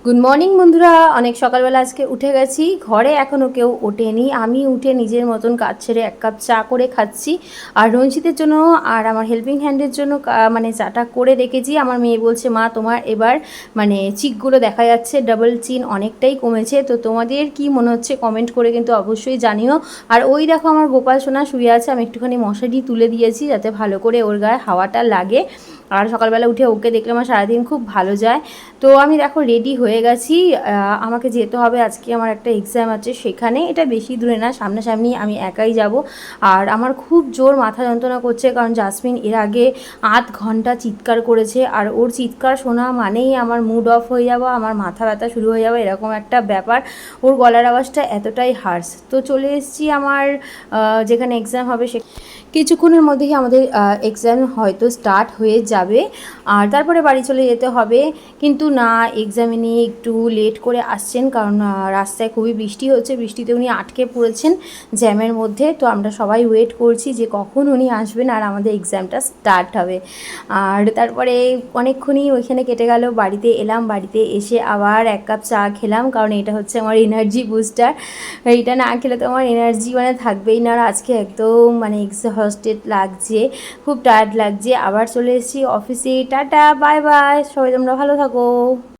Good morning বন্ধুরা, অনেক সকালবেলা আজকে উঠে গেছি। ঘরে এখনও কেউ ওঠেনি। আমি উঠে নিজের মতন কাজ ছেড়ে এক কাপ চা করে খাচ্ছি। আর রঞ্জিতের জন্য আর আমার হেল্পিং হ্যান্ডের জন্য মানে চাটা করে রেখেছি। আমার মেয়ে বলছে, মা তোমার এবার মানে চিকগুলো দেখা যাচ্ছে, ডাবল চিন অনেকটাই কমেছে। তো তোমাদের কি মনে হচ্ছে কমেন্ট করে কিন্তু অবশ্যই জানিও। আর ওই দেখো আমার গোপাল সোনা শুয়ে আছে, আমি একটুখানি মশারি তুলে দিয়েছি যাতে ভালো করে ওর গায়ে হাওয়াটা লাগে। আর সকালবেলা উঠে ওকে দেখলে আমার সারাদিন খুব ভালো যায়। তো আমি দেখো রেডি হয়ে গেছি। আমাকে যেতে হবে, আজকে আমার একটা এক্সাম আছে সেখানে। এটা বেশি দূরে না, সামনাসামনি, আমি একাই যাব। আর আমার খুব জোর মাথা যন্ত্রণা করছে, কারণ জাসমিন এর আগে ৮ ঘন্টা চিৎকার করেছে। আর ওর চিৎকার শোনা মানেই আমার মুড অফ হয়ে যাওয়া, আমার মাথা ব্যথা শুরু হয়ে যাওয়া, এরকম একটা ব্যাপার। ওর গলার আওয়াজটা এতটাই হার্শ। তো চলে এসেছি আমার যেখানে এক্সাম হবে সে কিছুক্ষণের মধ্যেই আমাদের এক্সাম হয়তো স্টার্ট হয়ে যাবে। আর তারপরে বাড়ি চলে যেতে হবে। কিন্তু না, এক্সামে নিয়ে একটু লেট করে আসছেন, কারণ রাস্তায় খুবই বৃষ্টি হচ্ছে। বৃষ্টিতে উনি আটকে পড়েছেন জ্যামের মধ্যে। তো আমরা সবাই ওয়েট করছি যে কখন উনি আসবেন আর আমাদের এক্সামটা স্টার্ট হবে। আর তারপরে অনেকক্ষণই ওইখানে কেটে গেল। বাড়িতে এলাম, বাড়িতে এসে আবার এক কাপ চা খেলাম, কারণ এটা হচ্ছে আমার এনার্জি বুস্টার। এইটা না খেলে তো আমার এনার্জি মানে থাকবেই না। আর আজকে একদম মানে এক্সহস্টেড লাগছে, খুব টায়ার্ড লাগছে। আবার চলে এসেছি অফিসে। টাটা, বাই বাই, সবাই তোমরা ভালো থাকো।